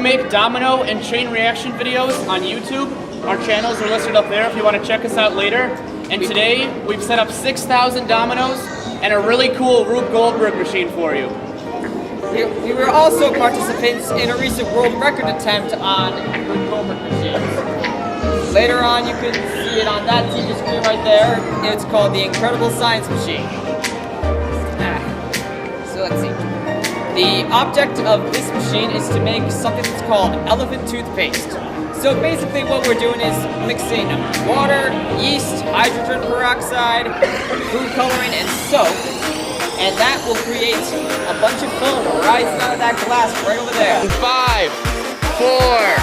make domino and chain reaction videos on YouTube. Our channels are listed up there if you want to check us out later. And today, we've set up 6,000 dominoes and a really cool Rube Goldberg machine for you. We were also participants in a recent world record attempt on Rube Goldberg machines. Later on, you can see it on that TV screen right there. It's called the Incredible Science Machine. So let's see. The object of this machine is to make something that's called elephant toothpaste. So basically what we're doing is mixing water, yeast, hydrogen peroxide, food coloring, and soap. And that will create a bunch of foam rising out of that glass right over there. 5, 4,